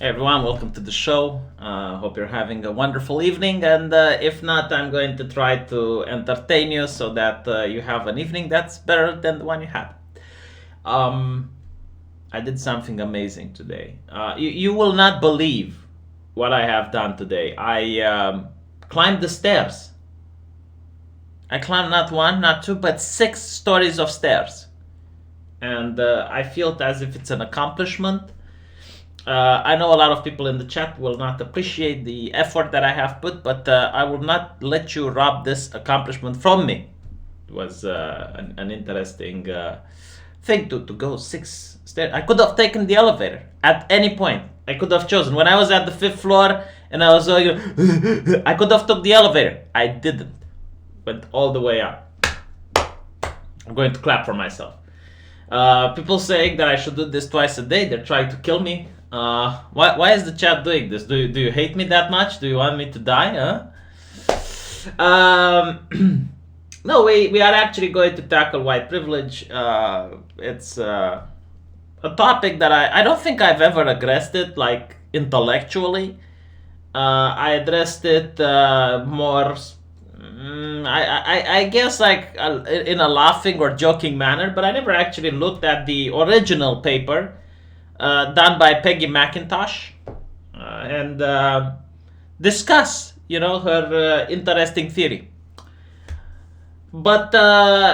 Hey everyone, welcome to the show. Hope you're having a wonderful evening, and if not, I'm going to try to entertain you so that you have an evening that's better than the one you had. Um, I did something amazing today. You will not believe what I have done today. I climbed the stairs. I climbed not one, not two, but 6 stories of stairs. And I feel it as if it's an accomplishment. I know a lot of people in the chat will not appreciate the effort that I have put, but I will not let you rob this accomplishment from me. It was an interesting thing to go 6 stairs. I could have taken the elevator at any point. I could have chosen. When I was at the 5th floor and I was like, I could have took the elevator. I didn't. Went all the way up. I'm going to clap for myself. People saying that I should do this twice a day. They're trying to kill me. Why is the chat doing this? Do you hate me that much? Do you want me to die? No, we are actually going to tackle white privilege. It's a topic that I don't think I've ever addressed it like intellectually. I addressed it more. I guess like in a laughing or joking manner, but I never actually looked at the original paper done by Peggy McIntosh and discuss, her interesting theory. But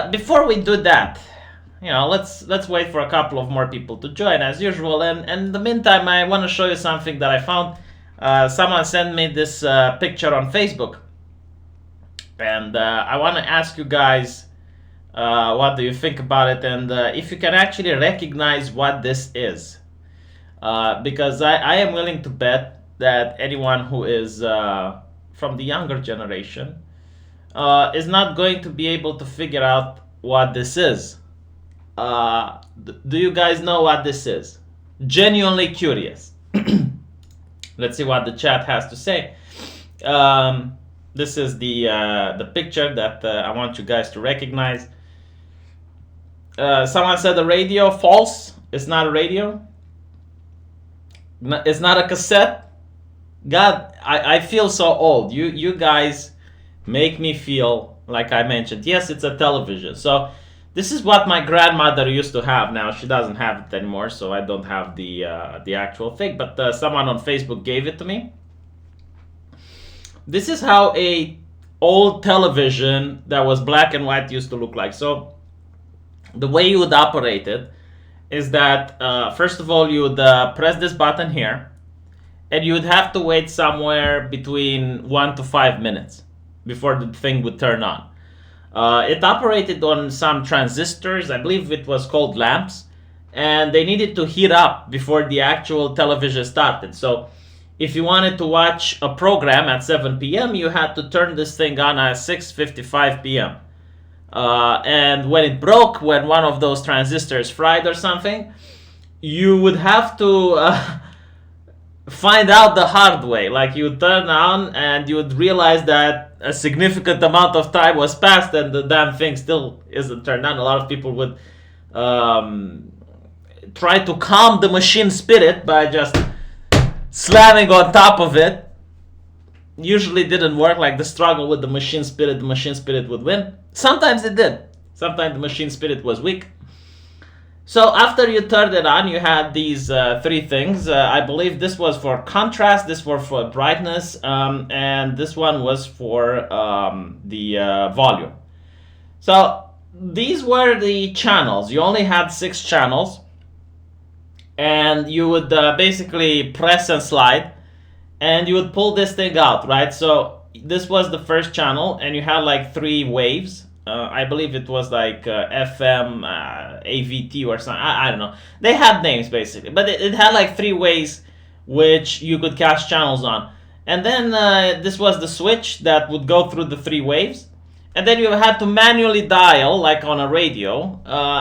before we do that, let's wait for a couple of more people to join as usual. And in the meantime, I want to show you something that I found. Someone sent me this picture on Facebook. And I want to ask you guys, what do you think about it? And if you can actually recognize what this is. Because I am willing to bet that anyone who is from the younger generation is not going to be able to figure out what this is. Do you guys know what this is? Genuinely curious. Let's see what the chat has to say. This is the picture that I want you guys to recognize. Someone said the radio. False. It's not a radio. It's not a cassette. God, I feel so old. You guys make me feel like I mentioned. Yes, it's a television. So this is what my grandmother used to have. Now she doesn't have it anymore, so I don't have the actual thing. But someone on Facebook gave it to me. This is how a old television that was black and white used to look like. So the way you would operate it is that first of all you would press this button here, and you would have to wait somewhere between 1 to 5 minutes before the thing would turn on. It operated on some transistors. I believe it was called lamps, and they needed to heat up before the actual television started. So if you wanted to watch a program at 7 p.m., you had to turn this thing on at 6:55 p.m. And when it broke, when one of those transistors fried or something, you would have to find out the hard way. Like you would turn on and you would realize that a significant amount of time was passed and the damn thing still isn't turned on. A lot of people would try to calm the machine spirit by just slamming on top of it. Usually didn't work. Like the struggle with the machine spirit would win. Sometimes it did. Sometimes the machine spirit was weak. So after you turned it on, you had these 3 things. I believe this was for contrast, this was for brightness, and this one was for the volume. So these were the channels. You only had 6 channels, and you would basically press and slide, and you would pull this thing out, right? So this was the first channel, and you had like 3 waves. I believe it was like FM, AVT or something. I don't know. They had names basically, but it had like 3 ways which you could catch channels on. And then this was the switch that would go through the 3 waves. And then you had to manually dial, like on a radio,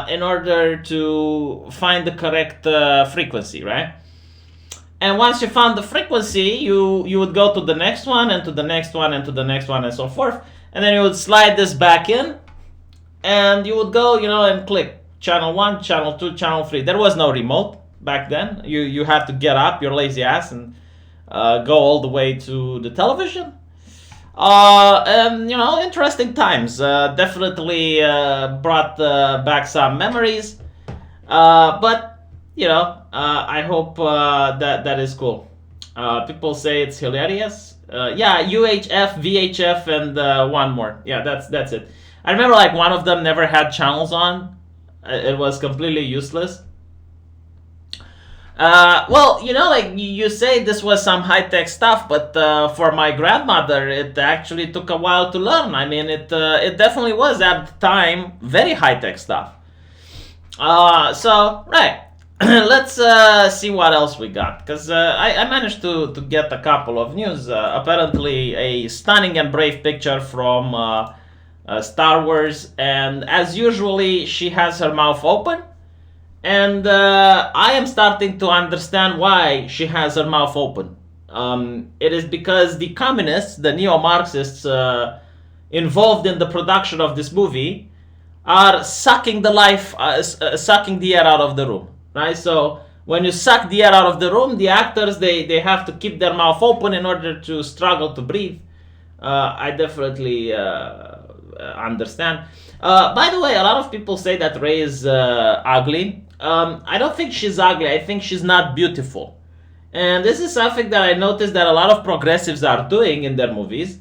in order to find the correct frequency, right? And once you found the frequency, you would go to the next one, and to the next one, and to the next one, and so forth. And then you would slide this back in, and you would go, and click channel 1, channel 2, channel 3. There was no remote back then. You had to get up your lazy ass and go all the way to the television. And interesting times. Definitely brought back some memories. But I hope that is cool. People say it's hilarious. Yeah, UHF, VHF, and one more. Yeah, that's it. I remember like one of them never had channels on. It was completely useless. Well, like you say this was some high-tech stuff, but for my grandmother, it actually took a while to learn. I mean, it definitely was at the time very high-tech stuff. So, right. Let's see what else we got, because I managed to get a couple of news. Apparently, a stunning and brave picture from Star Wars, and as usually, she has her mouth open. And I am starting to understand why she has her mouth open. It is because the communists, the neo-Marxists involved in the production of this movie, are sucking sucking the air out of the room, right? So when you suck the air out of the room, the actors they have to keep their mouth open in order to struggle to breathe. I definitely understand. By the way, a lot of people say that Rey is ugly. I don't think she's ugly. I think she's not beautiful. And this is something that I noticed that a lot of progressives are doing in their movies.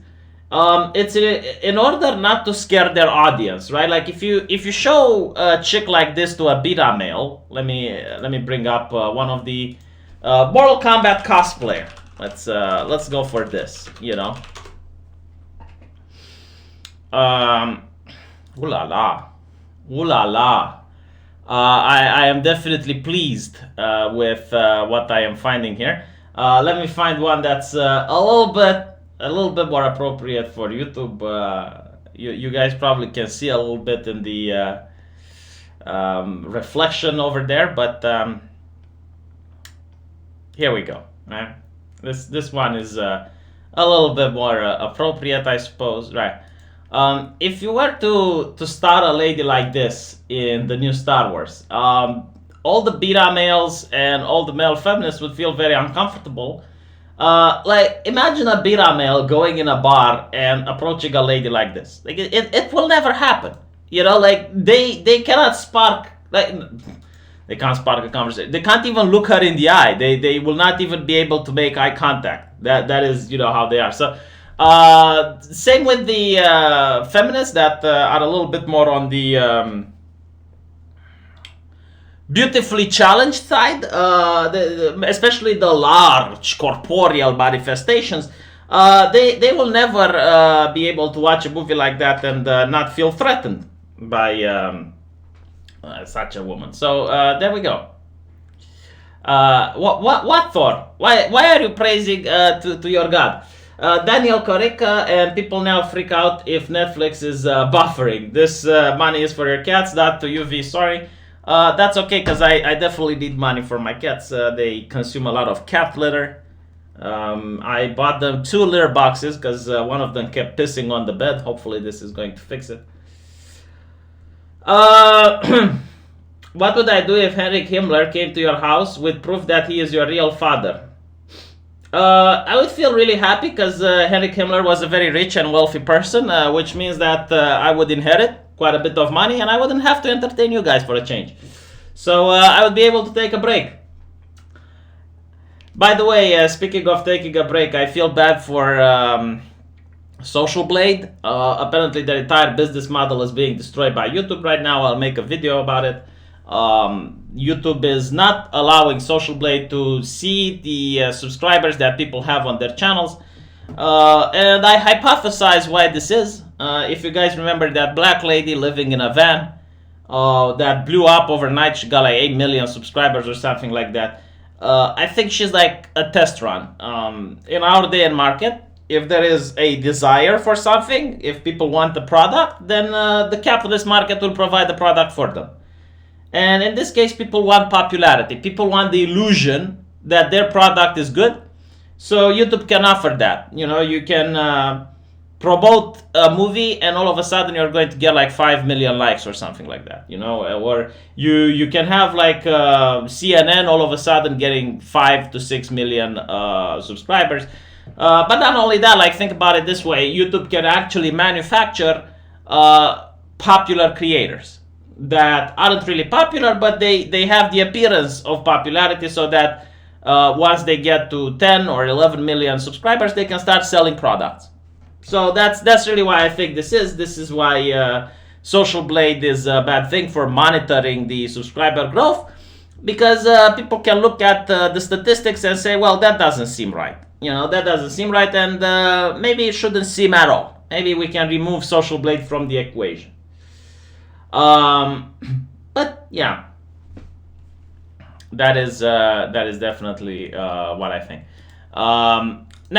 It's in order not to scare their audience, right? Like if you show a chick like this to a beta male, let me bring up one of the Mortal Kombat cosplayer. Let's go for this, Ooh la la. Ooh la la. I am definitely pleased with what I am finding here. Let me find one that's a little bit more appropriate for YouTube. You guys probably can see a little bit in the reflection over there, but here we go. Right? This one is a little bit more appropriate, I suppose. Right. If you were to start a lady like this in the new Star Wars, all the beta males and all the male feminists would feel very uncomfortable. Like, imagine a beta male going in a bar and approaching a lady like this. Like, it will never happen. Like, they cannot spark, like, they can't spark a conversation. They can't even look her in the eye. They will not even be able to make eye contact. That is, how they are. So, same with the feminists that are a little bit more on the beautifully challenged side, especially the large corporeal manifestations. They will never be able to watch a movie like that and not feel threatened by such a woman. So there we go. What Thor? Why are you praising to your God? Daniel Corica, and people now freak out if Netflix is buffering. This money is for your cats, not to UV, sorry. That's okay, because I definitely need money for my cats. They consume a lot of cat litter. I bought them 2 litter boxes because one of them kept pissing on the bed. Hopefully this is going to fix it. What would I do if Heinrich Himmler came to your house with proof that he is your real father? I would feel really happy because Heinrich Himmler was a very rich and wealthy person, which means that I would inherit quite a bit of money and I wouldn't have to entertain you guys for a change. So I would be able to take a break. By the way, speaking of taking a break, I feel bad for Social Blade. Apparently their entire business model is being destroyed by YouTube right now. I'll make a video about it. YouTube is not allowing Social Blade to see the subscribers that people have on their channels. And I hypothesize why this is. If you guys remember that black lady living in a van that blew up overnight, she got like 8 million subscribers or something like that. I think she's like a test run. In our day and market, if there is a desire for something, if people want the product, then the capitalist market will provide the product for them. And in this case, people want popularity. People want the illusion that their product is good. So YouTube can offer that. You can promote a movie and all of a sudden you're going to get like 5 million likes or something like that, or you can have like CNN all of a sudden getting 5 to 6 million subscribers. But not only that, like think about it this way: YouTube can actually manufacture popular creators that aren't really popular, but they have the appearance of popularity, so that once they get to 10 or 11 million subscribers, they can start selling products. So that's really why I think this is why Social Blade is a bad thing for monitoring the subscriber growth, because people can look at the statistics and say, well, that doesn't seem right. That doesn't seem right, and maybe it shouldn't seem at all. Maybe we can remove Social Blade from the equation. But yeah, that is definitely what I think.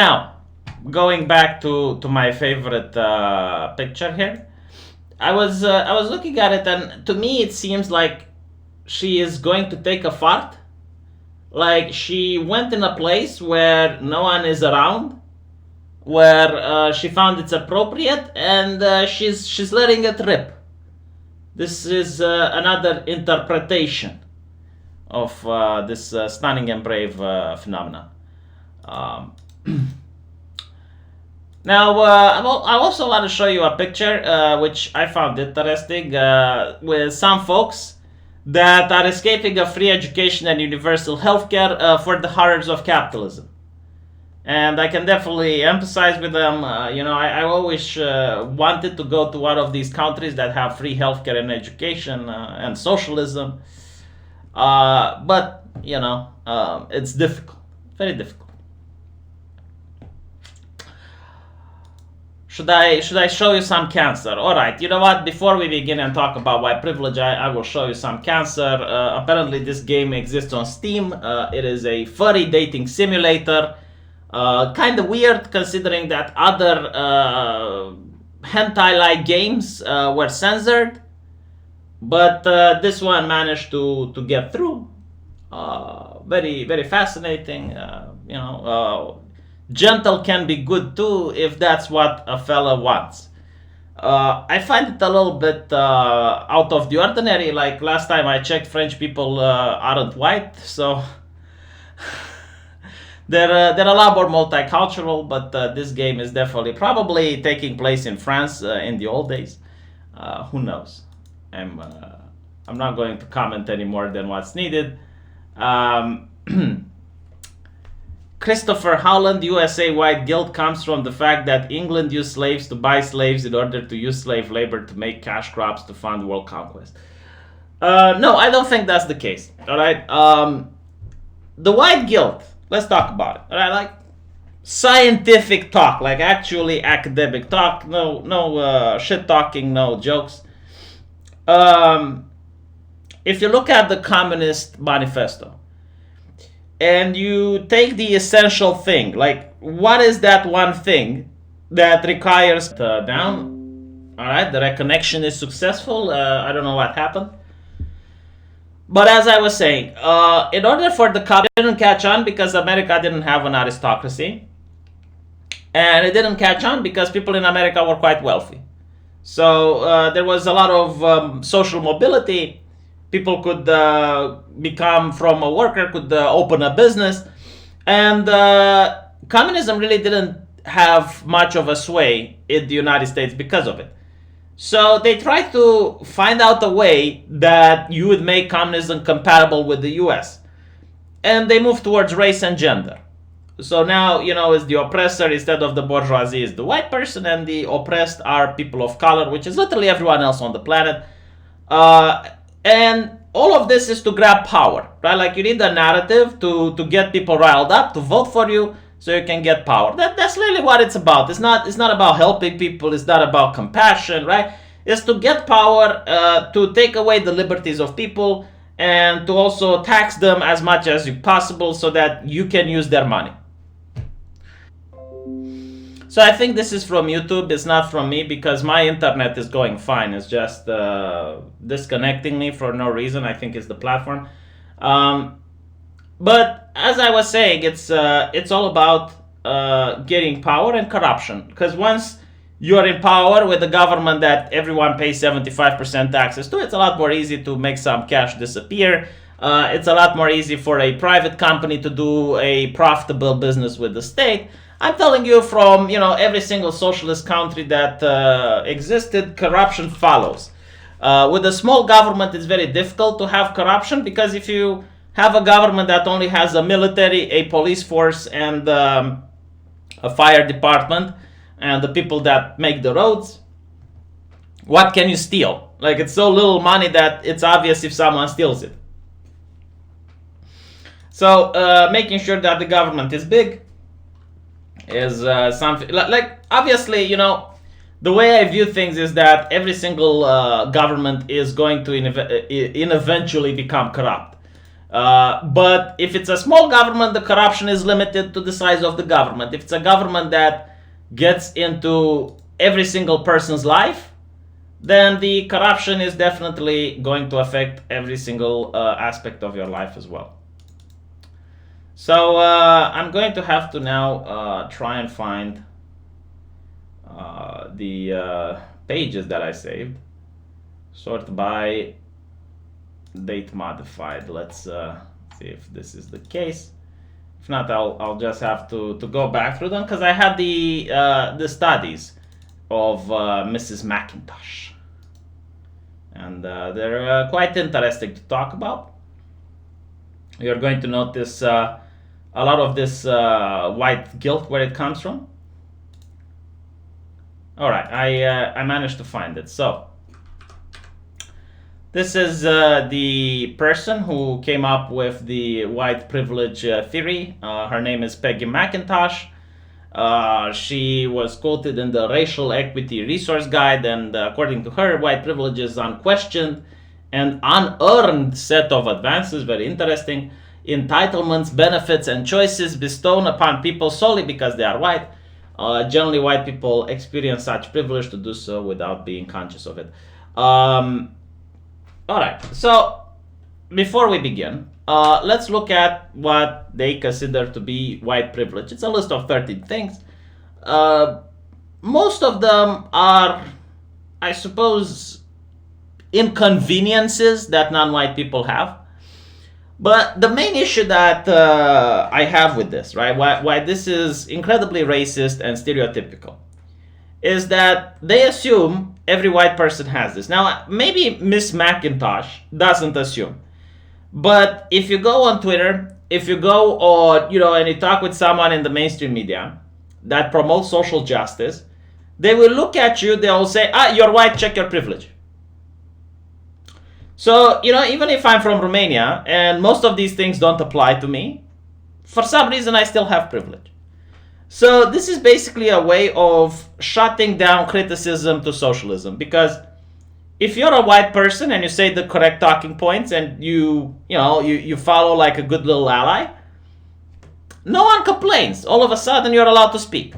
Now, going back to my favorite picture here, I was looking at it, and to me it seems like she is going to take a fart. Like she went in a place where no one is around, where she found it's appropriate, and she's letting it rip. This is another interpretation of this stunning and brave phenomenon. Now, I also want to show you a picture which I found interesting, with some folks that are escaping a free education and universal healthcare for the horrors of capitalism. And I can definitely empathize with them. I always wanted to go to one of these countries that have free healthcare and education and socialism. But, it's difficult, very difficult. Should I show you some cancer? Alright, you know what? Before we begin and talk about white privilege, I will show you some cancer. Apparently this game exists on Steam. It is a furry dating simulator. Kind of weird considering that other hentai-like games were censored. But this one managed to get through. Very, very fascinating. Gentle can be good too if that's what a fella wants. I find it a little bit out of the ordinary. Like last time I checked, French people aren't white, so they're a lot more multicultural. But this game is definitely probably taking place in France in the old days. Who knows? I'm not going to comment any more than what's needed. Christopher Howland, USA white guilt comes from the fact that England used slaves to buy slaves in order to use slave labor to make cash crops to fund world conquest. No, I don't think that's the case. All right. The white guilt. Let's talk about it. All right, like scientific talk, like actually academic talk. No shit talking, no jokes. If you look at the Communist Manifesto, and you take the essential thing, like what is that one thing that requires down? All right, the reconnection is successful. I don't know what happened, but as I was saying, in order for the it didn't catch on because America didn't have an aristocracy, and it didn't catch on because people in America were quite wealthy. So there was a lot of social mobility. People could become from a worker, could open a business. And communism really didn't have much of a sway in the United States because of it. So they tried to find out a way that you would make communism compatible with the US. And they moved towards race and gender. So now, is the oppressor instead of the bourgeoisie is the white person, and the oppressed are people of color, which is literally everyone else on the planet. And all of this is to grab power, right? Like you need a narrative to get people riled up, to vote for you so you can get power. That's really what it's about. It's not about helping people. It's not about compassion, right? It's to get power, to take away the liberties of people, and to also tax them as much as possible so that you can use their money. So I think this is from YouTube. It's not from me because my internet is going fine. It's just disconnecting me for no reason. I think it's the platform. But as I was saying, it's all about getting power and corruption. Because once you're in power with a government that everyone pays 75% taxes to, it's a lot more easy to make some cash disappear. It's a lot more easy for a private company to do a profitable business with the state. I'm telling you, from every single socialist country that existed, corruption follows. With a small government, it's very difficult to have corruption, because if you have a government that only has a military, a police force, and a fire department, and the people that make the roads, what can you steal? Like, it's so little money that it's obvious if someone steals it. So making sure that the government is big is something like obviously, the way I view things is that every single government is going to eventually become corrupt. But if it's a small government, the corruption is limited to the size of the government. If it's a government that gets into every single person's life, then the corruption is definitely going to affect every single aspect of your life as well. So I'm going to have to now try and find the pages that I saved. Sort by date modified. Let's see if this is the case. If not, I'll just have to go back through them, because I had the studies of Mrs. McIntosh, and they're quite interesting to talk about. You're going to notice a lot of this white guilt, where it comes from. All right, I managed to find it. So this is the person who came up with the white privilege theory. Her name is Peggy McIntosh. She was quoted in the Racial Equity Resource Guide, and according to her, white privilege is unquestioned and unearned set of advances, very interesting, entitlements, benefits, and choices bestowed upon people solely because they are white. Generally, white people experience such privilege to do so without being conscious of it. All right, so before we begin, let's look at what they consider to be white privilege. It's a list of 13 things. Most of them are, I suppose, inconveniences that non-white people have. But the main issue that I have with this, right, why this is incredibly racist and stereotypical, is that they assume every white person has this. Now, maybe Miss McIntosh doesn't assume, but if you go on Twitter, if you go on, and you talk with someone in the mainstream media that promotes social justice, they will look at you, they will say, you're white, check your privilege. So, even if I'm from Romania and most of these things don't apply to me, for some reason I still have privilege. So this is basically a way of shutting down criticism to socialism, because if you're a white person and you say the correct talking points and you follow like a good little ally, no one complains. All of a sudden you're allowed to speak.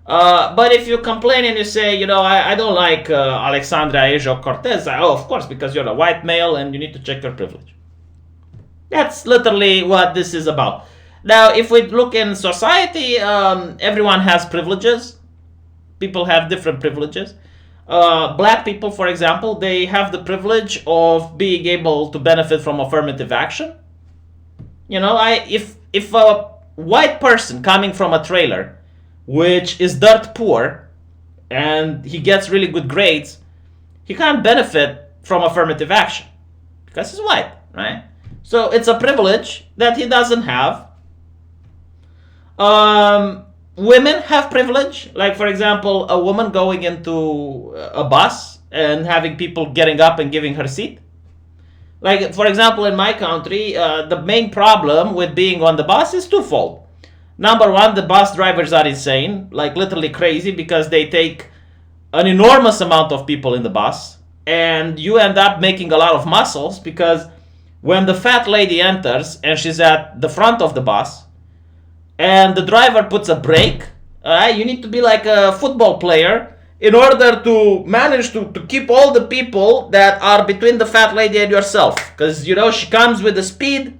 But if you complain and you say, I don't like Alexandria Ocasio-Cortez, of course, because you're a white male and you need to check your privilege. That's literally what this is about. Now, if we look in society, everyone has privileges. People have different privileges. Black people, for example, they have the privilege of being able to benefit from affirmative action. If a white person coming from a trailer, which is dirt poor, and he gets really good grades, he can't benefit from affirmative action because he's white, right? So it's a privilege that he doesn't have. Women have privilege, like, for example, a woman going into a bus and having people getting up and giving her seat. Like, for example, in my country, the main problem with being on the bus is twofold. Number one, the bus drivers are insane, like literally crazy, because they take an enormous amount of people in the bus, and you end up making a lot of muscles, because when the fat lady enters and she's at the front of the bus and the driver puts a brake, you need to be like a football player in order to manage to keep all the people that are between the fat lady and yourself, because she comes with a speed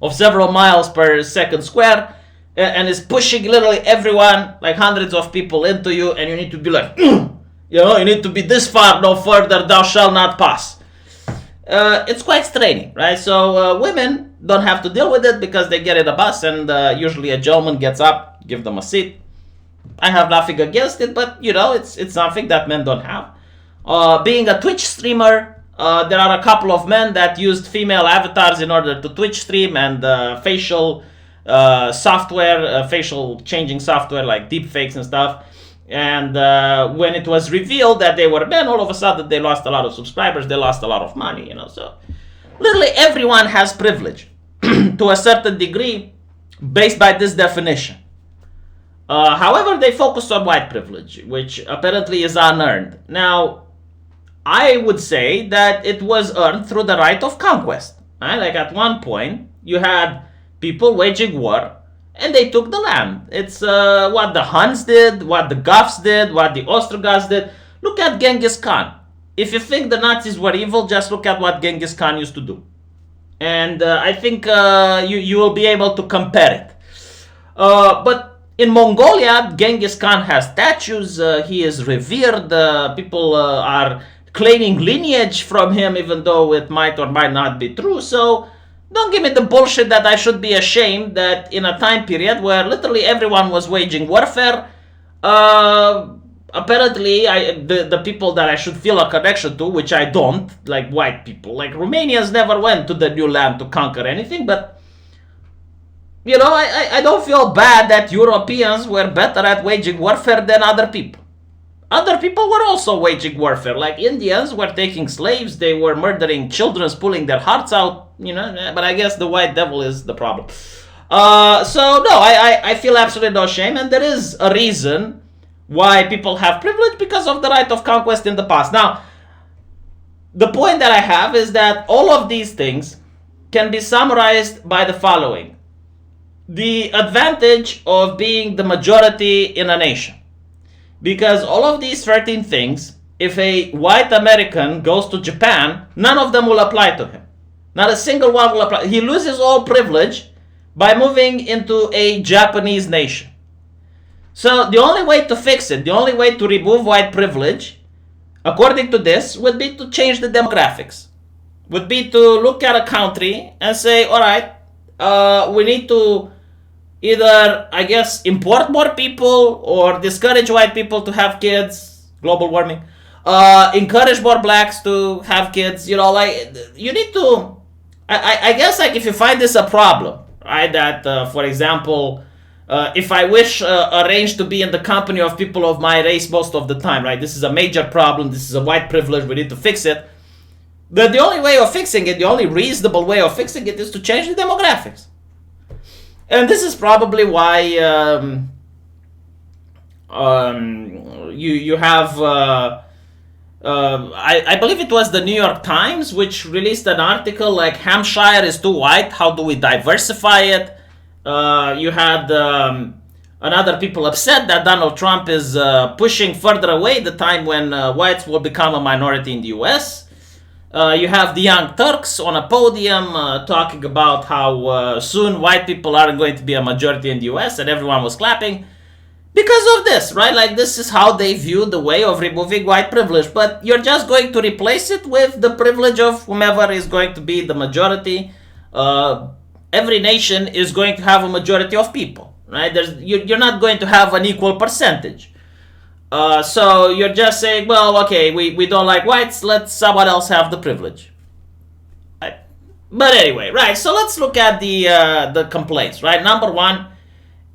of several miles per second square, and is pushing literally everyone, like hundreds of people, into you, and you need to be like, you need to be this far, no further, thou shalt not pass. It's quite straining, right? So women don't have to deal with it because they get in a bus, and usually a gentleman gets up, give them a seat. I have nothing against it, but it's something that men don't have. Being a Twitch streamer, there are a couple of men that used female avatars in order to Twitch stream, and facial software, facial changing software like deepfakes and stuff. And when it was revealed that they were men, all of a sudden they lost a lot of subscribers, they lost a lot of money, So literally everyone has privilege to a certain degree based by this definition. However, they focus on white privilege, which apparently is unearned. Now, I would say that it was earned through the right of conquest. Right? Like at one point, you had people waging war, and they took the land. It's what the Huns did, what the Goths did, what the Ostrogoths did. Look at Genghis Khan. If you think the Nazis were evil, just look at what Genghis Khan used to do. And I think you will be able to compare it. But in Mongolia, Genghis Khan has statues. He is revered. People are claiming lineage from him, even though it might or might not be true. So don't give me the bullshit that I should be ashamed that in a time period where literally everyone was waging warfare, apparently the people that I should feel a connection to, which I don't, like white people, like Romanians never went to the new land to conquer anything, but I don't feel bad that Europeans were better at waging warfare than other people. Other people were also waging warfare, like Indians were taking slaves, they were murdering children, pulling their hearts out, but I guess the white devil is the problem. So no, I feel absolutely no shame, and there is a reason why people have privilege because of the right of conquest in the past. Now, the point that I have is that all of these things can be summarized by the following. The advantage of being the majority in a nation. Because all of these 13 things, if a white American goes to Japan, none of them will apply to him. Not a single one will apply. He loses all privilege by moving into a Japanese nation. So the only way to fix it, the only way to remove white privilege, according to this, would be to change the demographics. Would be to look at a country and say, all right, we need to either, I guess, import more people or discourage white people to have kids, global warming, encourage more blacks to have kids, you need to, I guess, like, if you find this a problem, right, that, for example, if I wish a range to be in the company of people of my race most of the time, right, this is a major problem, this is a white privilege, we need to fix it, the only way of fixing it, the only reasonable way of fixing it is to change the demographics. And this is probably why you have, I believe it was the New York Times, which released an article like Hampshire is too white, how do we diversify it? You had another people upset that Donald Trump is pushing further away the time when whites will become a minority in the US. You have the Young Turks on a podium talking about how soon white people aren't going to be a majority in the US, and everyone was clapping because of this, right? Like, this is how they view the way of removing white privilege, but you're just going to replace it with the privilege of whomever is going to be the majority. Every nation is going to have a majority of people, right? You're not going to have an equal percentage. So you're just saying, well, okay, we don't like whites, let someone else have the privilege. Right? But anyway, right, so let's look at the complaints, right? Number one,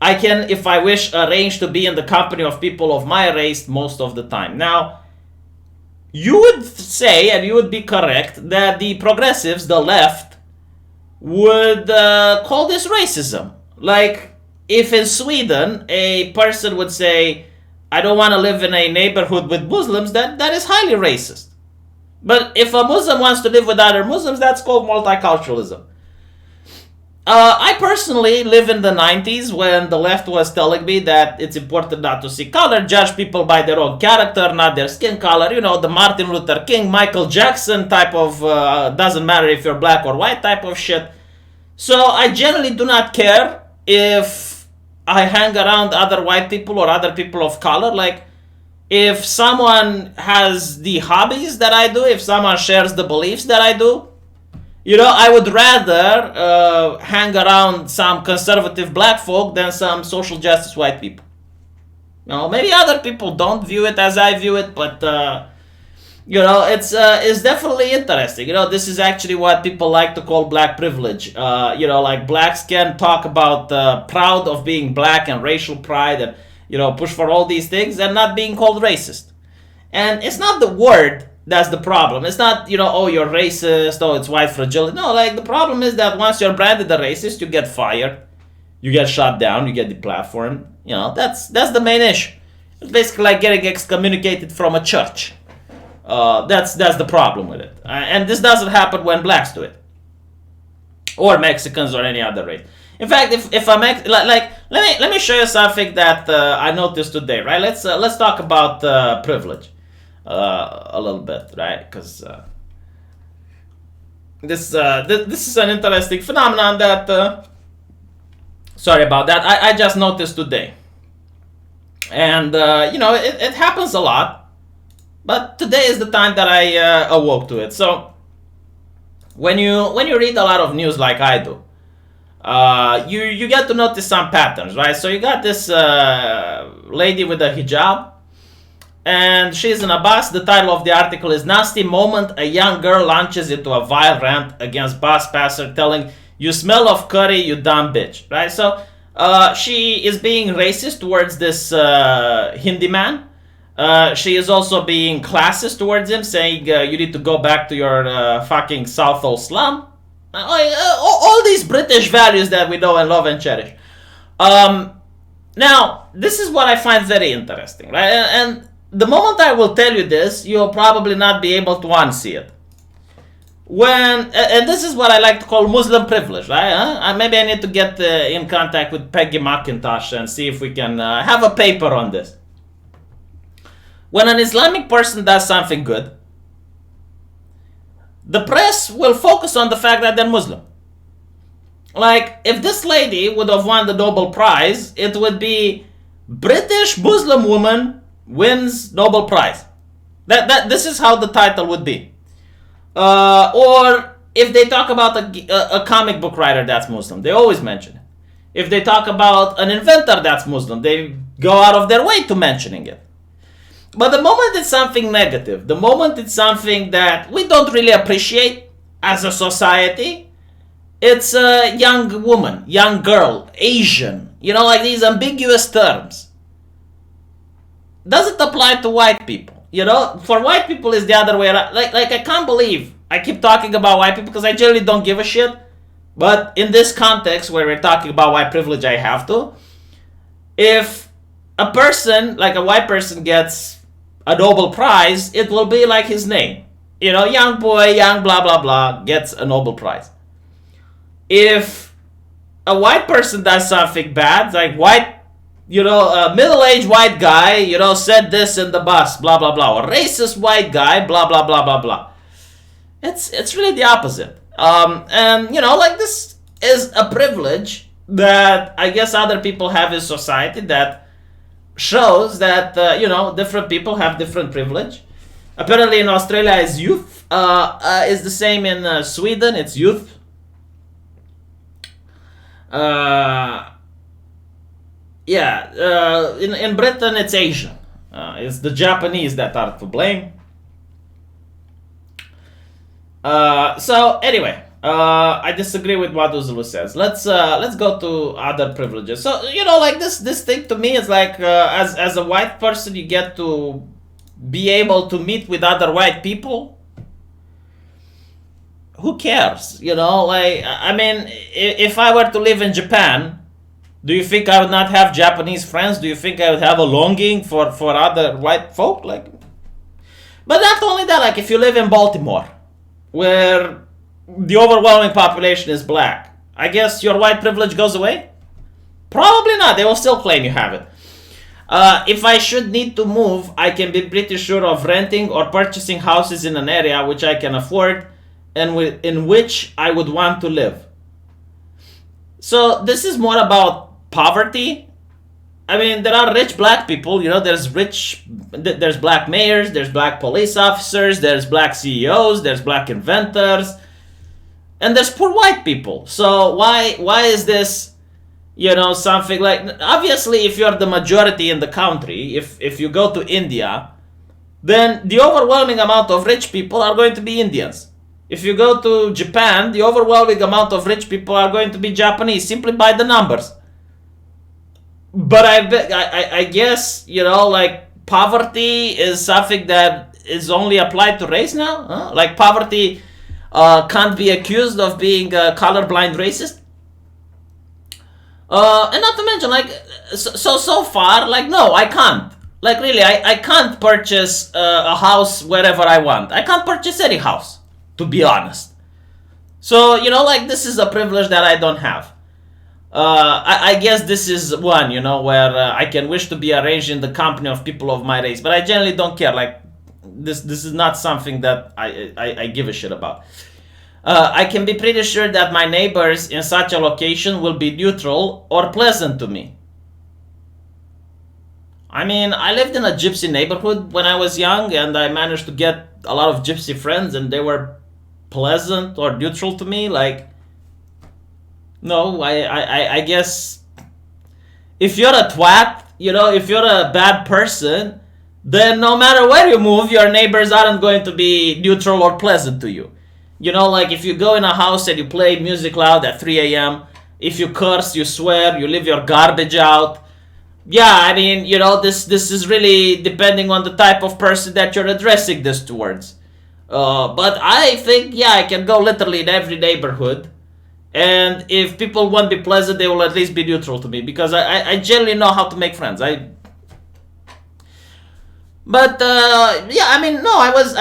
I can, if I wish, arrange to be in the company of people of my race most of the time. Now, you would say, and you would be correct, that the progressives, the left, would call this racism. Like, if in Sweden, a person would say, I don't want to live in a neighborhood with Muslims, that is highly racist. But if a Muslim wants to live with other Muslims, that's called multiculturalism. I personally live in the 90s when the left was telling me that it's important not to see color, judge people by their own character, not their skin color, the Martin Luther King, Michael Jackson type of doesn't matter if you're black or white type of shit. So I generally do not care if I hang around other white people or other people of color. Like, if someone has the hobbies that I do, if someone shares the beliefs that I do, I would rather hang around some conservative black folk than some social justice white people. Maybe other people don't view it as I view it, but it's definitely interesting. This is actually what people like to call black privilege. Like, blacks can talk about proud of being black and racial pride and push for all these things and not being called racist. And it's not the word that's the problem. It's not, oh, you're racist, oh, it's white fragility. No, like, the problem is that once you're branded a racist, you get fired, you get shut down, you get deplatformed. That's the main issue. It's basically like getting excommunicated from a church. That's the problem with it. And this doesn't happen when blacks do it, or Mexicans or any other race. In fact, if I'm let me show you something that I noticed today. Right? Let's talk about privilege a little bit, right? Because this is an interesting phenomenon that. Sorry about that. I just noticed today, and it happens a lot, but today is the time that I awoke to it. So when you read a lot of news like I do, you get to notice some patterns, right? So you got this lady with a hijab, and she's in a bus. The title of the article is "Nasty Moment: A Young Girl Launches into a Vile Rant Against Bus Passer Telling You Smell of Curry, You Dumb Bitch." Right? So she is being racist towards this Hindi man. She is also being classist towards him, saying you need to go back to your fucking Southall slum. All these British values that we know and love and cherish. Now, this is what I find very interesting, right? And the moment I will tell you this, you'll probably not be able to unsee it. And this is what I like to call Muslim privilege, right? Maybe I need to get in contact with Peggy McIntosh and see if we can have a paper on this. When an Islamic person does something good, the press will focus on the fact that they're Muslim. Like, if this lady would have won the Nobel Prize, it would be British Muslim woman wins Nobel Prize. This is how the title would be. Or if they talk about a comic book writer that's Muslim, they always mention it. If they talk about an inventor that's Muslim, they go out of their way to mentioning it. But the moment it's something negative, the moment it's something that we don't really appreciate as a society, it's a young woman, young girl, Asian, like these ambiguous terms. Doesn't apply to white people. For white people it's the other way around. Like I can't believe I keep talking about white people because I generally don't give a shit. But in this context where we're talking about white privilege, I have to. If a person, like a white person, gets a Nobel Prize, it will be like his name. Young boy, young blah blah blah, gets a Nobel Prize. If a white person does something bad, like white, a middle-aged white guy, said this in the bus, blah blah blah, or racist white guy, blah blah blah blah blah. It's really the opposite. And like, this is a privilege that I guess other people have in society that shows that different people have different privilege. Apparently in Australia is youth. Is the same in Sweden. It's youth. In Britain it's Asian. It's the Japanese that are to blame. So anyway, I disagree with what Uzulu says. Let's go to other privileges. So like this thing to me is like as a white person, you get to be able to meet with other white people. Who cares? Like, I mean, if I were to live in Japan, do you think I would not have Japanese friends? Do you think I would have a longing for other white folk? Like, but not only that. Like, if you live in Baltimore, where the overwhelming population is black, I guess your white privilege goes away? Probably not. They will still claim you have it. If I should need to move, I can be pretty sure of renting or purchasing houses in an area which I can afford and in which I would want to live. So this is more about poverty I mean, there are rich black people, there's black mayors, there's black police officers, there's black CEOs, there's black inventors, and there's poor white people. So why is this, something like, obviously if you're the majority in the country, if you go to India, then the overwhelming amount of rich people are going to be Indians. If you go to Japan, the overwhelming amount of rich people are going to be Japanese, simply by the numbers. But I guess, poverty is something that is only applied to race now? Huh? Like poverty can't be accused of being a colorblind racist? And not to mention, so far, no, I can't. Really, I can't purchase a house wherever I want. I can't purchase any house, to be honest. So, this is a privilege that I don't have. I guess this is one, where I can wish to be arranged in the company of people of my race, but I generally don't care. This is not something that I give a shit about. I can be pretty sure that my neighbors in such a location will be neutral or pleasant to me. I mean, I lived in a gypsy neighborhood when I was young, and I managed to get a lot of gypsy friends, and they were pleasant or neutral to me. No, I guess if you're a twat, if you're a bad person, then no matter where you move, your neighbors aren't going to be neutral or pleasant to you. If you go in a house and you play music loud at 3 a.m., if you curse, you swear, you leave your garbage out. Yeah, I mean, this is really depending on the type of person that you're addressing this towards. But I think, I can go literally in every neighborhood. And if people won't be pleasant, they will at least be neutral to me, because I generally know how to make friends. I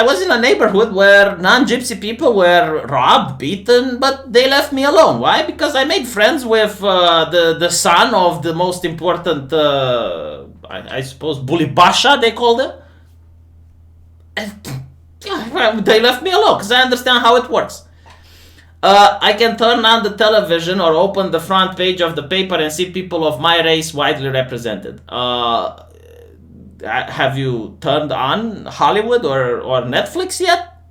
was in a neighborhood where non-gypsy people were robbed, beaten, but they left me alone. Why? Because I made friends with the son of the most important, I suppose, Bully Basha, they called him. And they left me alone because I understand how it works. I can turn on the television or open the front page of the paper and see people of my race widely represented. Have you turned on Hollywood or Netflix yet?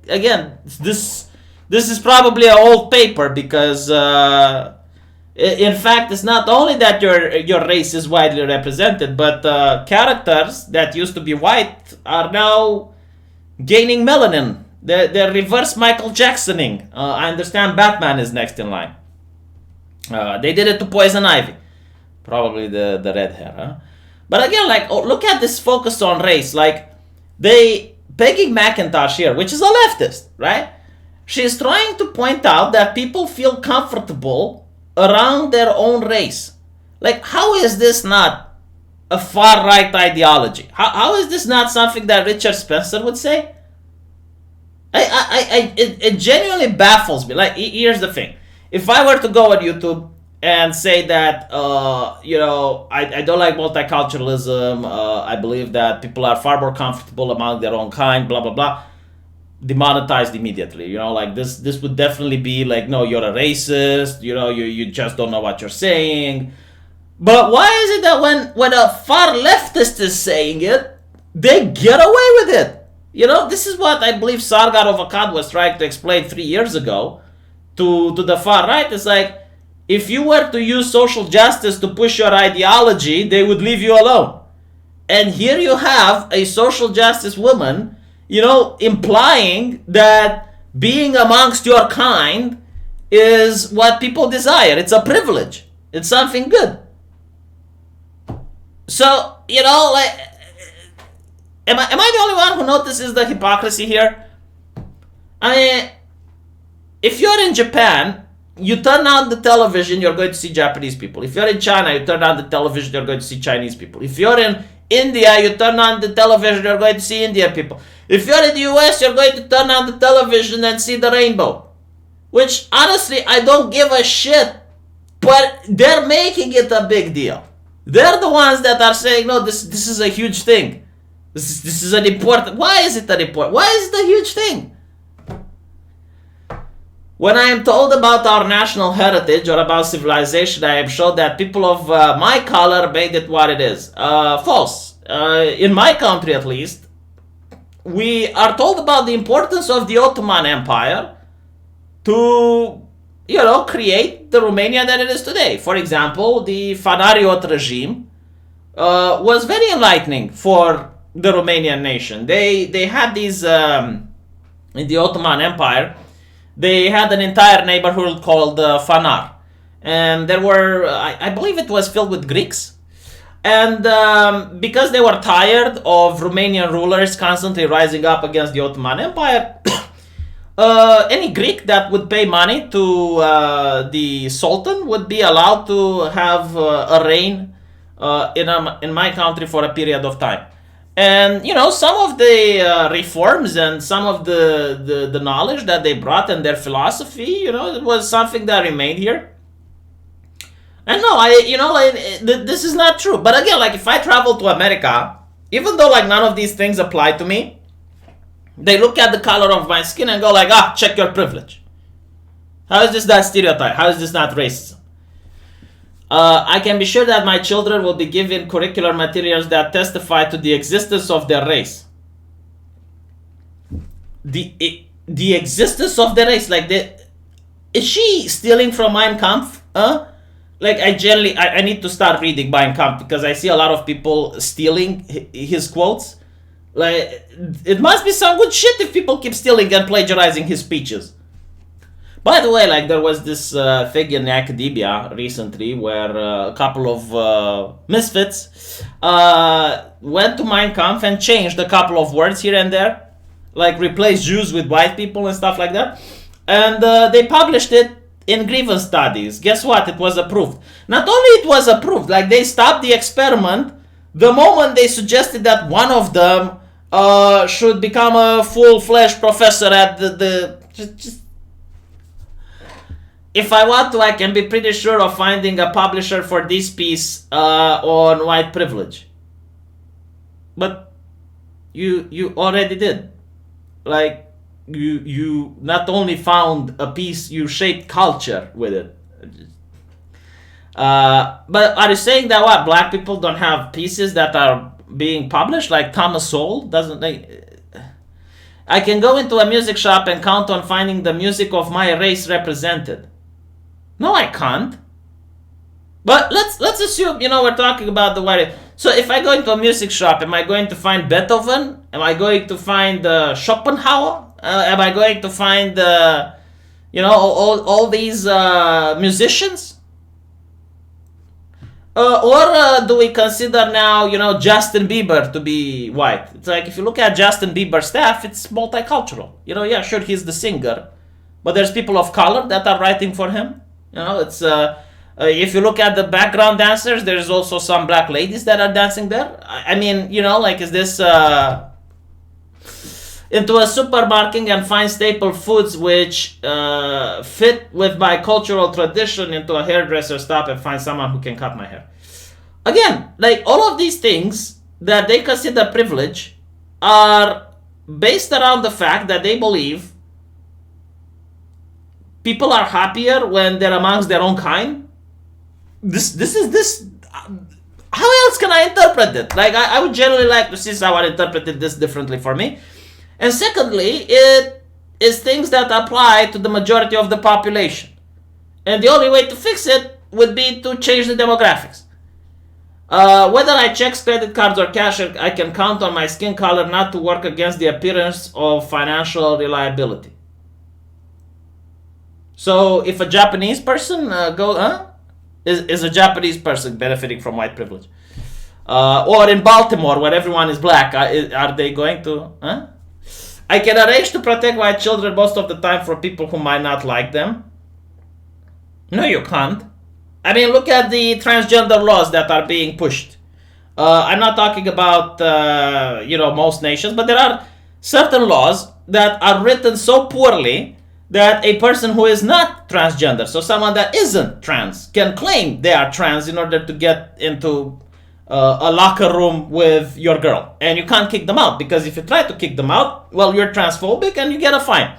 Again, this is probably an old paper, because in fact, it's not only that your race is widely represented, but characters that used to be white are now gaining melanin. They're reverse Michael Jacksoning. I understand Batman is next in line. They did it to Poison Ivy. Probably the red hair, huh? But again, look at this focus on race. Peggy McIntosh here, which is a leftist, right? She's trying to point out that people feel comfortable around their own race. How is this not a far-right ideology? How is this not something that Richard Spencer would say? It genuinely baffles me. Here's the thing. If I were to go on YouTube and say that, I don't like multiculturalism, I believe that people are far more comfortable among their own kind, blah, blah, blah, demonetized immediately. This would definitely be no, you're a racist, you just don't know what you're saying. But why is it that when a far leftist is saying it, they get away with it? This is what I believe Sargar of Akkad was trying to explain 3 years ago to the far right. It's if you were to use social justice to push your ideology, they would leave you alone. And here you have a social justice woman, implying that being amongst your kind is what people desire. It's a privilege. It's something good. So, Am I the only one who notices the hypocrisy here? I mean, if you're in Japan, you turn on the television, you're going to see Japanese people. If you're in China, you turn on the television, you're going to see Chinese people. If you're in India, you turn on the television, you're going to see Indian people. If you're in the US, you're going to turn on the television and see the rainbow. Which, honestly, I don't give a shit. But they're making it a big deal. They're the ones that are saying, no, this is a huge thing. This is an important... Why is it an important... Why is it a huge thing? When I am told about our national heritage or about civilization, I am shown that people of my color made it what it is. False. In my country, at least, we are told about the importance of the Ottoman Empire to, create the Romania that it is today. For example, the Fanariot regime was very enlightening for the Romanian nation. They had these, in the Ottoman Empire, they had an entire neighborhood called Fanar. And there were, I believe it was filled with Greeks. And because they were tired of Romanian rulers constantly rising up against the Ottoman Empire, any Greek that would pay money to the Sultan would be allowed to have a reign in my country for a period of time. And, some of the reforms and some of the knowledge that they brought and their philosophy, it was something that remained here. And no, this is not true. But again, if I travel to America, even though, none of these things apply to me, they look at the color of my skin and go check your privilege. How is this not stereotype? How is this not racism? I can be sure that my children will be given curricular materials that testify to the existence of their race. The existence of the race, is she stealing from Mein Kampf? I need to start reading Mein Kampf because I see a lot of people stealing his quotes. It must be some good shit if people keep stealing and plagiarizing his speeches. By the way, there was this thing in academia recently where a couple of misfits went to Mein Kampf and changed a couple of words here and there, replaced Jews with white people and stuff like that. And they published it in grievance studies. Guess what? It was approved. Not only it was approved, they stopped the experiment the moment they suggested that one of them should become a full-fledged professor at just if I want to, I can be pretty sure of finding a publisher for this piece on white privilege. But you already did. You not only found a piece, you shaped culture with it. But are you saying that black people don't have pieces that are being published? Thomas Sowell doesn't. I can go into a music shop and count on finding the music of my race represented. No, I can't. But let's assume, we're talking about the white. So if I go into a music shop, am I going to find Beethoven? Am I going to find Schopenhauer? Am I going to find, all these musicians? Or do we consider now, Justin Bieber to be white? It's if you look at Justin Bieber's staff, it's multicultural. Yeah, sure, he's the singer. But there's people of color that are writing for him. It's if you look at the background dancers, there's also some black ladies that are dancing there. I mean, is this into a supermarket and find staple foods which fit with my cultural tradition into a hairdresser stop and find someone who can cut my hair. Again, all of these things that they consider privilege are based around the fact that they believe people are happier when they're amongst their own kind. How else can I interpret it? I would generally like to see someone interpreted this differently for me. And secondly, it is things that apply to the majority of the population. And the only way to fix it would be to change the demographics. Whether I check credit cards or cash, I can count on my skin color not to work against the appearance of financial reliability. So if a Japanese person is a Japanese person benefiting from white privilege? Or in Baltimore, where everyone is black, are they going to? I can arrange to protect my children most of the time from people who might not like them. No, you can't. I mean, look at the transgender laws that are being pushed. I'm not talking about, most nations, but there are certain laws that are written so poorly that a person who is not transgender, so someone that isn't trans, can claim they are trans in order to get into a locker room with your girl. And you can't kick them out, because if you try to kick them out, well, you're transphobic and you get a fine.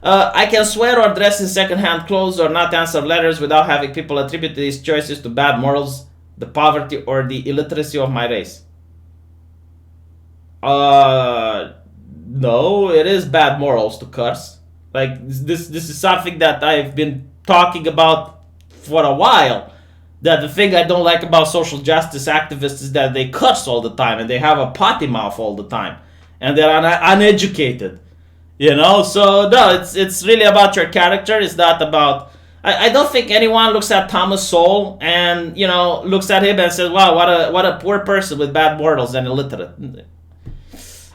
I can swear or dress in second-hand clothes or not answer letters without having people attribute these choices to bad morals, the poverty, or the illiteracy of my race. No, it is bad morals to curse. Like, this is something that I've been talking about for a while. That the thing I don't like about social justice activists is that they curse all the time and they have a potty mouth all the time. And they're uneducated. You know? So, no, it's really about your character. It's not about... I don't think anyone looks at Thomas Sowell and, you know, looks at him and says, wow, what a poor person with bad morals and illiterate.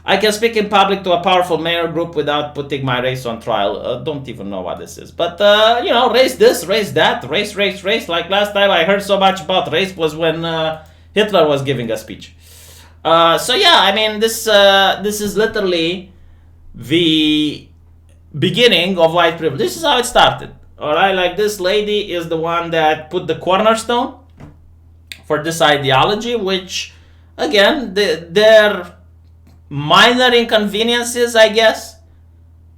I can speak in public to a powerful mayor group without putting my race on trial. Don't even know what this is. But, you know, race this, race that, race. Like last time I heard so much about race was when Hitler was giving a speech. So, yeah, I mean, this is literally the beginning of white privilege. This is how it started. All right, like this lady is the one that put the cornerstone for this ideology, which, again, they're minor inconveniences, I guess,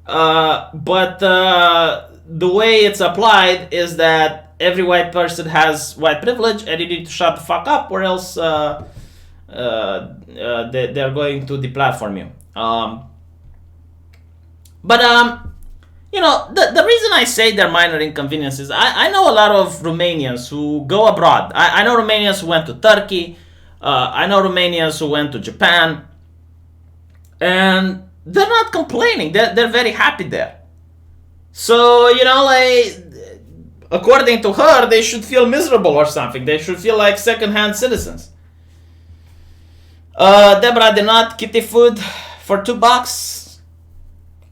but the way it's applied is that every white person has white privilege and you need to shut the fuck up or else they're going to deplatform you. You know, the reason I say they're minor inconveniences, I know a lot of Romanians who go abroad. I know Romanians who went to Turkey, I know Romanians who went to Japan, and they're not complaining. They're very happy there. So, you know, like, according to her, they should feel miserable or something. They should feel like second-hand citizens. Deborah did not kitty food for $2.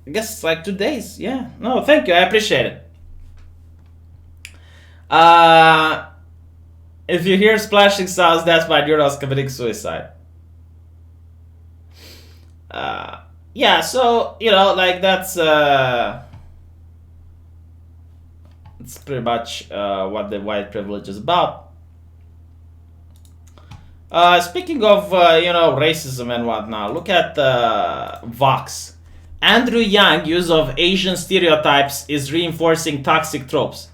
I guess it's like 2 days. Yeah. No, thank you. I appreciate it. If you hear splashing sounds, that's my neurons committing suicide. Yeah, so, you know, like, that's pretty much what the white privilege is about. Speaking of, you know, racism and whatnot, look at Vox. Andrew Yang use of Asian stereotypes is reinforcing toxic tropes.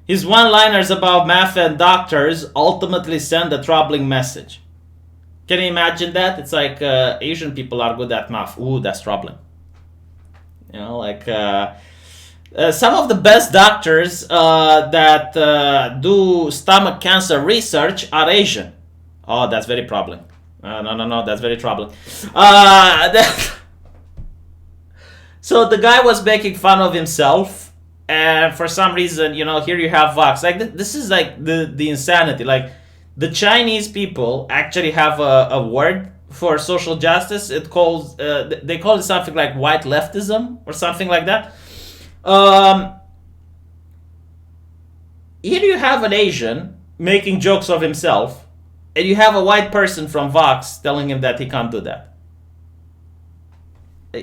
His one-liners about math and doctors ultimately send a troubling message. Can you imagine that? It's like Asian people are good at math. Ooh, that's troubling. You know, like some of the best doctors that do stomach cancer research are Asian. Oh, that's very troubling. No, that's very troubling. So the guy was making fun of himself, and for some reason, you know, here you have Vox. Like, this is like the insanity. Like, the Chinese people actually have a word for social justice. It calls they call it something like white leftism or something like that. Here you have an Asian making jokes of himself, and you have a white person from Vox telling him that he can't do that.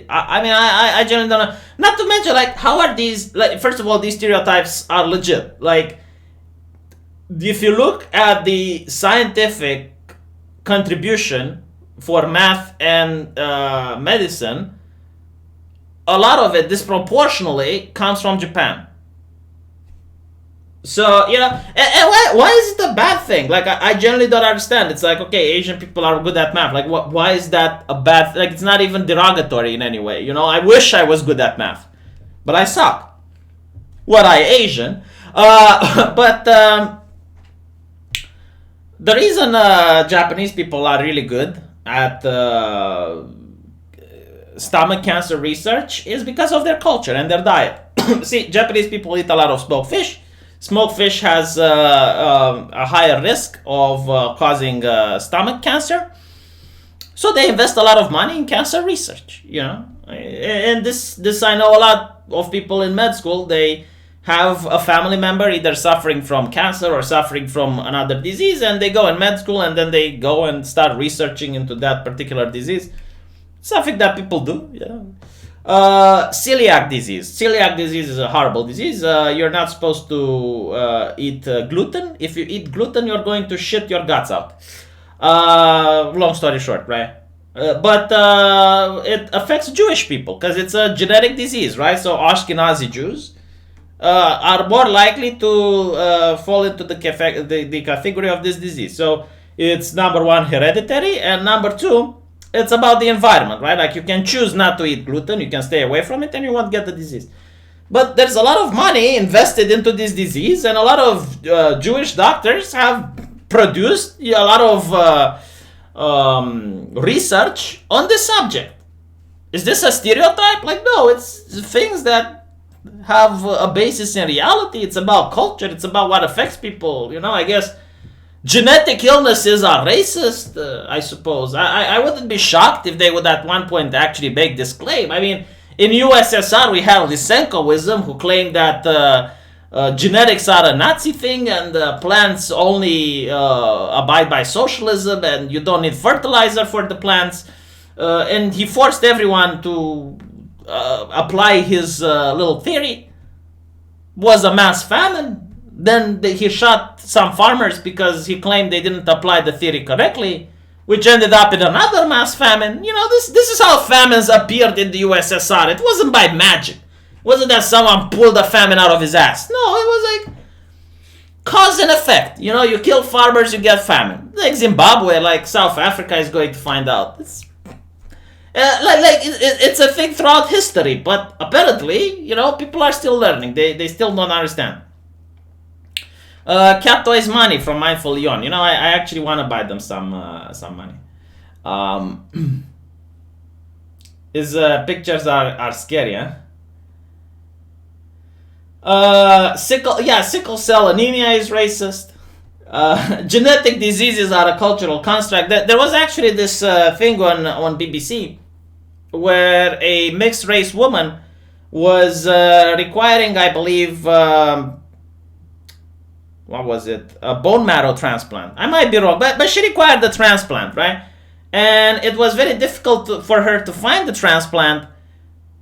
I mean, I generally don't know. Not to mention, like, how are these, like, first of all, these stereotypes are legit. Like, if you look at the scientific contribution for math and medicine, a lot of it disproportionately comes from Japan. So, you know, and why is it a bad thing? Like, I generally don't understand. It's like, okay, Asian people are good at math. Like, why is that a bad... Like, it's not even derogatory in any way. You know, I wish I was good at math. But I suck. What, I Asian? But the reason Japanese people are really good at stomach cancer research is because of their culture and their diet. See, Japanese people eat a lot of smoked fish. Smoked fish has a higher risk of causing stomach cancer. So they invest a lot of money in cancer research, you know. And this I know a lot of people in med school, they have a family member either suffering from cancer or suffering from another disease, and they go in med school and then they go and start researching into that particular disease. Something that people do, yeah. Celiac disease. Celiac disease is a horrible disease. You're not supposed to eat gluten. If you eat gluten, you're going to shit your guts out. Long story short, right? But it affects Jewish people because it's a genetic disease, right? So Ashkenazi Jews are more likely to fall into the category of this disease. So it's number one, hereditary, and number two, it's about the environment, right? Like you can choose not to eat gluten, you can stay away from it, and you won't get the disease. But there's a lot of money invested into this disease, and a lot of Jewish doctors have produced a lot of research on this subject. Is this a stereotype? Like, no, it's things that have a basis in reality. It's about culture. It's about what affects people. You know, I guess genetic illnesses are racist, I suppose. I wouldn't be shocked if they would at one point actually make this claim. I mean, in USSR, we had Lysenkoism, who claimed that genetics are a Nazi thing and plants only abide by socialism and you don't need fertilizer for the plants. And he forced everyone to apply his little theory. Was a mass famine. Then he shot some farmers because he claimed they didn't apply the theory correctly, which ended up in another mass famine. You know, this is how famines appeared in the USSR. It wasn't by magic. It wasn't that someone pulled a famine out of his ass. No, it was like cause and effect. You know, you kill farmers, you get famine. Like Zimbabwe, like South Africa is going to find out. It's a thing throughout history, but apparently, you know, people are still learning. They still don't understand. Cat Toys Money from Mindful Leon. You know, I actually want to buy them some money. His pictures are scary, huh? Sickle cell anemia is racist. Genetic diseases are a cultural construct. There was actually this thing on BBC where a mixed race woman was requiring, I believe, what was it? A bone marrow transplant. I might be wrong, but she required the transplant, right? And it was very difficult for her to find the transplant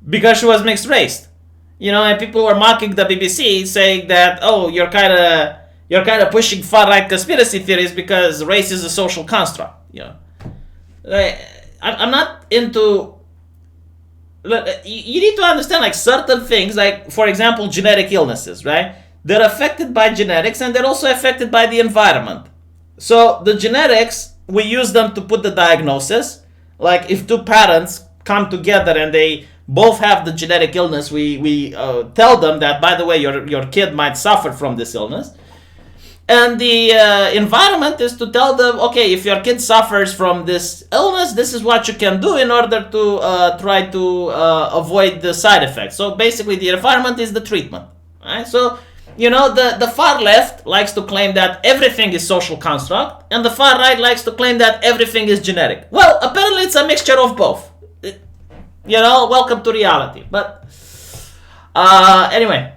because she was mixed race. You know, and people were mocking the BBC, saying that, oh, you're kind of pushing far right conspiracy theories because race is a social construct. You know, I'm not into. You need to understand, like, certain things, like, for example, genetic illnesses, right? They're affected by genetics and they're also affected by the environment. So the genetics, we use them to put the diagnosis. Like if two parents come together and they both have the genetic illness, we tell them that, by the way, your kid might suffer from this illness. And the environment is to tell them, okay, if your kid suffers from this illness, this is what you can do in order to try to avoid the side effects. So basically the environment is the treatment. Right? So, you know, the far left likes to claim that everything is social construct, and the far right likes to claim that everything is genetic. Well, apparently it's a mixture of both. You know, welcome to reality. But anyway,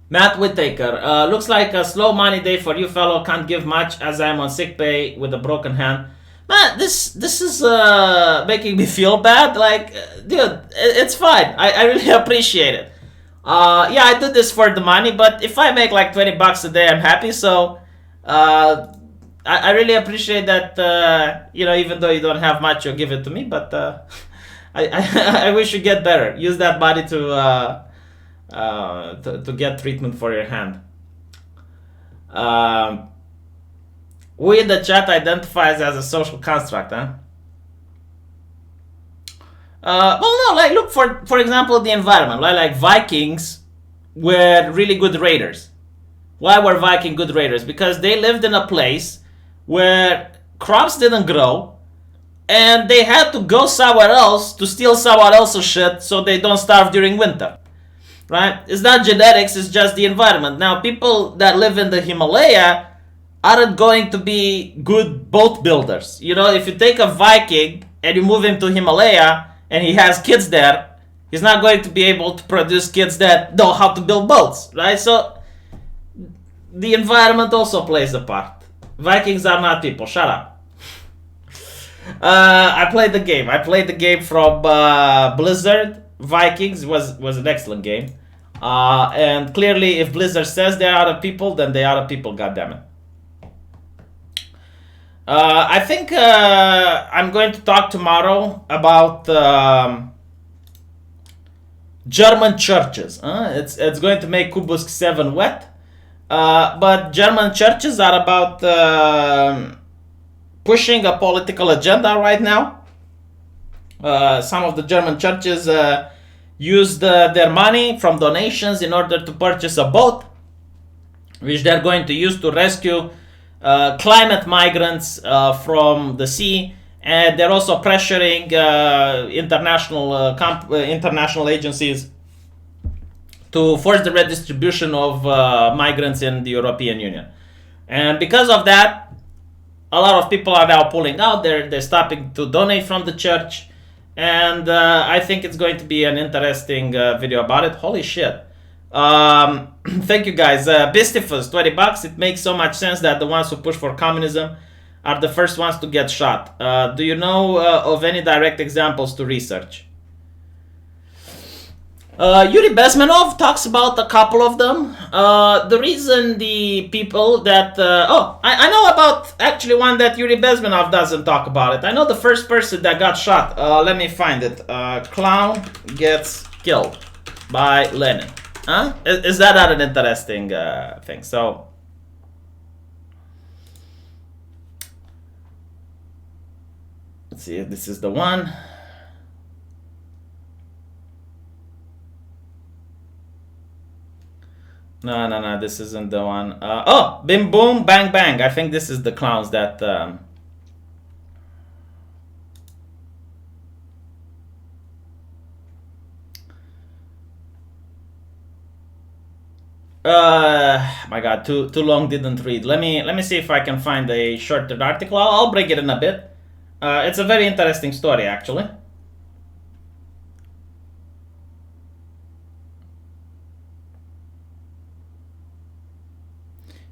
Matt Whittaker, looks like a slow money day for you, fellow. Can't give much as I'm on sick pay with a broken hand. Man, this is making me feel bad. Like, dude, it's fine. I really appreciate it. Yeah, I do this for the money, but if I make like $20 a day, I'm happy. So, I really appreciate that. You know, even though you don't have much, you'll give it to me. But I wish you get better. Use that money to get treatment for your hand. We in the chat identifies as a social construct, huh? Well, no, like, look, for example, the environment. Like Vikings were really good raiders. Why were Viking good raiders? Because they lived in a place where crops didn't grow, and they had to go somewhere else to steal someone else's shit so they don't starve during winter. Right? It's not genetics, it's just the environment. Now, people that live in the Himalaya aren't going to be good boat builders. You know, if you take a Viking and you move him to Himalaya, and he has kids there, he's not going to be able to produce kids that know how to build boats, right? So the environment also plays a part. Vikings are not people. Shut up. I played the game. I played the game from Blizzard. Vikings was an excellent game. And clearly, if Blizzard says they are a people, then they are a people, goddammit. I think I'm going to talk tomorrow about German churches. It's going to make Kubusk 7 wet. But German churches are about pushing a political agenda right now. Some of the German churches used their money from donations in order to purchase a boat, which they're going to use to rescue climate migrants from the sea. And they're also pressuring international agencies to force the redistribution of migrants in the European Union. And because of that, a lot of people are now pulling out. They're stopping to donate from the church. And I think it's going to be an interesting video about it. Holy shit. Thank you guys. Bistifus, $20. It makes so much sense that the ones who push for communism are the first ones to get shot. Do you know of any direct examples to research? Yuri Bezmenov talks about a couple of them. The reason the people that... I know about actually one that Yuri Bezmenov doesn't talk about it. I know the first person that got shot. Let me find it. Clown gets killed by Lenin. Huh? Is that not an interesting thing? So... let's see if this is the one. No, this isn't the one. Oh, Bim Boom Bang Bang. I think this is the clowns that... my god, too long, didn't read. Let me see if I can find a shorter article. I'll break it in a bit. It's a very interesting story, actually.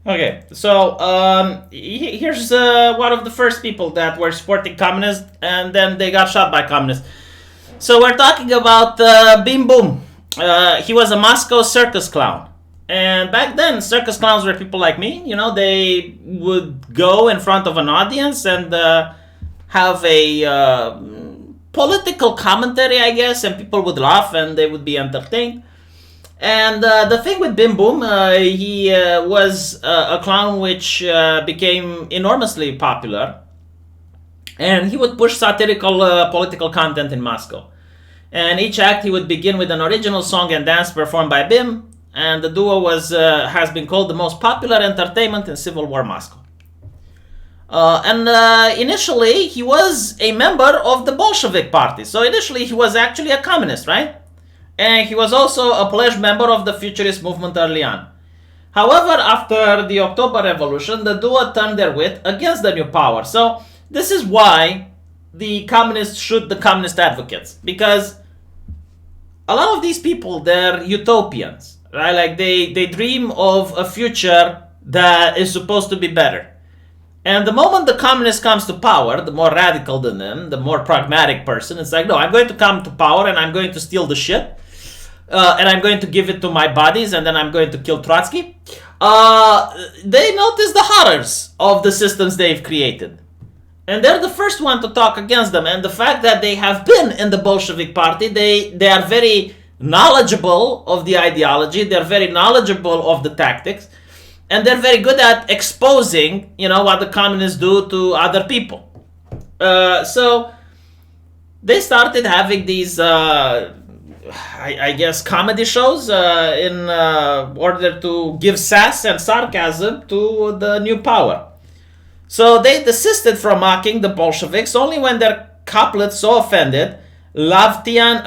Okay, so here's one of the first people that were supporting communists, and then they got shot by communists. So we're talking about Bim Boom. He was a Moscow circus clown. And back then, circus clowns were people like me. You know, they would go in front of an audience and have a political commentary, I guess, and people would laugh and they would be entertained. And the thing with Bim Boom, he was a clown which became enormously popular. And he would push satirical political content in Moscow. And each act he would begin with an original song and dance performed by Bim. And the duo has been called the most popular entertainment in Civil War Moscow. Initially, he was a member of the Bolshevik party. So initially, he was actually a communist, right? And he was also a pledged member of the futurist movement early on. However, after the October Revolution, the duo turned their wit against the new power. So this is why the communists shoot the communist advocates. Because a lot of these people, they're utopians, right? Like they dream of a future that is supposed to be better. And the moment the communist comes to power, the more radical than them, the more pragmatic person, it's like, no, I'm going to come to power and I'm going to steal the shit. And I'm going to give it to my buddies and then I'm going to kill Trotsky. They notice the horrors of the systems they've created. And they're the first one to talk against them. And the fact that they have been in the Bolshevik party, they are very knowledgeable of the ideology. They're very knowledgeable of the tactics. And they're very good at exposing, you know, what the communists do to other people. So they started having these, I guess, comedy shows in order to give sass and sarcasm to the new power. So they desisted from mocking the Bolsheviks only when their couplets so offended Latvian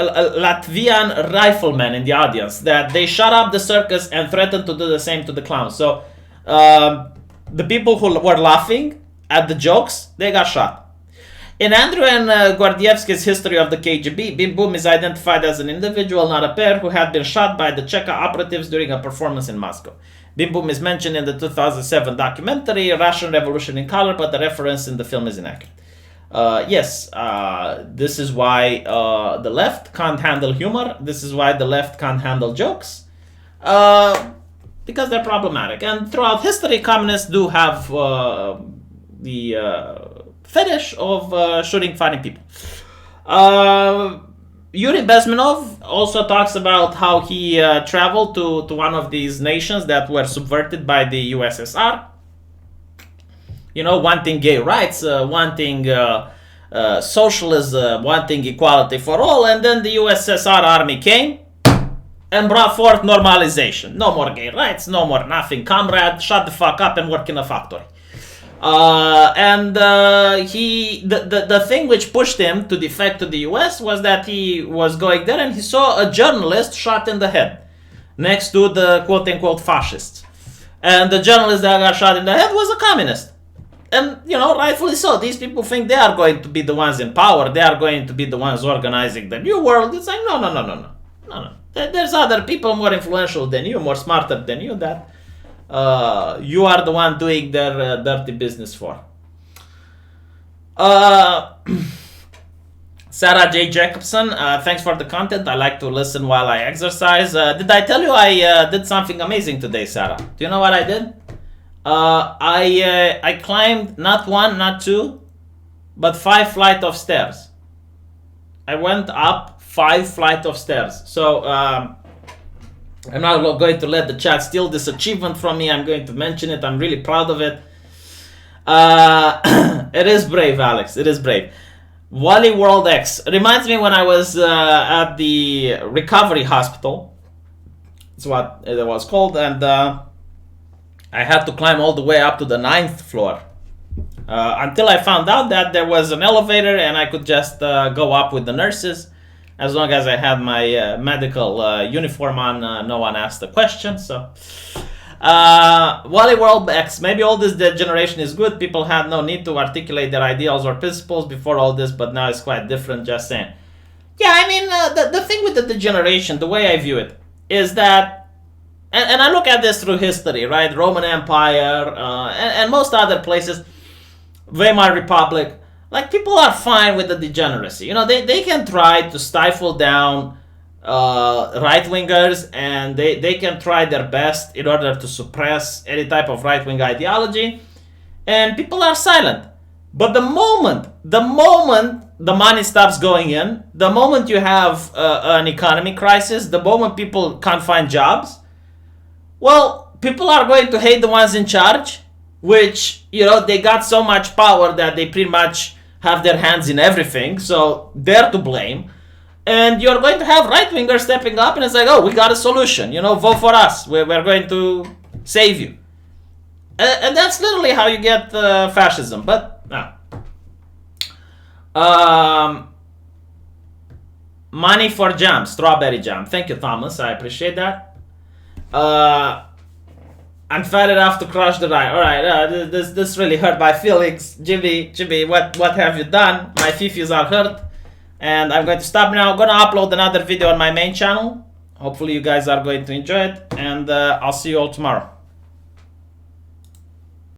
riflemen in the audience that they shut up the circus and threatened to do the same to the clowns. So the people who were laughing at the jokes, they got shot. In Andrew and Gordievsky's History of the KGB, Bim Boom is identified as an individual, not a pair, who had been shot by the Cheka operatives during a performance in Moscow. Bim Boom is mentioned in the 2007 documentary Russian Revolution in Color, but the reference in the film is inaccurate. Yes, this is why the left can't handle humor. This is why the left can't handle jokes. Because they're problematic. And throughout history, communists do have fetish of shooting funny people. Yuri Bezmenov also talks about how he traveled to one of these nations that were subverted by the USSR. You know, wanting gay rights, wanting socialism, wanting equality for all, and then the USSR army came and brought forth normalization. No more gay rights, no more nothing. Comrade, shut the fuck up and work in a factory. The thing which pushed him to defect to the US was that he was going there and he saw a journalist shot in the head next to the quote-unquote fascists. And the journalist that got shot in the head was a communist. And, you know, rightfully so. These people think they are going to be the ones in power. They are going to be the ones organizing the new world. It's like, no. There's other people more influential than you, more smarter than you, that you are the one doing their dirty business for. Sarah J. Jacobson, thanks for the content. I like to listen while I exercise. Did I tell you I did something amazing today, Sarah? Do you know what I did? I climbed not one, not two, but 5 flights of stairs. I went up 5 flights of stairs. So I'm not going to let the chat steal this achievement from me. I'm going to mention it. I'm really proud of it. It is brave, Alex. It is brave. Wally World X reminds me when I was at the recovery hospital. That's what it was called, and I had to climb all the way up to the 9th floor until I found out that there was an elevator and I could just go up with the nurses. As long as I had my medical uniform on, no one asked a question. So, Wally World X, maybe all this degeneration is good. People had no need to articulate their ideals or principles before all this, but now it's quite different, just saying. Yeah, I mean, the thing with the degeneration, the way I view it, is that, and I look at this through history, right? Roman Empire, and most other places, Weimar Republic, like, people are fine with the degeneracy. You know, they can try to stifle down right-wingers, and they can try their best in order to suppress any type of right-wing ideology, and people are silent. But the moment the money stops going in, the moment you have an economy crisis, the moment people can't find jobs, well, people are going to hate the ones in charge, which, you know, they got so much power that they pretty much have their hands in everything, so they're to blame. And you're going to have right-wingers stepping up, and it's like, oh, we got a solution, you know, vote for us, we're going to save you. And that's literally how you get fascism, but no. Money for jam, strawberry jam. Thank you, Thomas, I appreciate that. I'm fat enough to crush the ride. Alright, this really hurt my feelings. Jimmy, what have you done? My fifis are hurt. And I'm going to stop now. I'm going to upload another video on my main channel. Hopefully you guys are going to enjoy it. And I'll see you all tomorrow.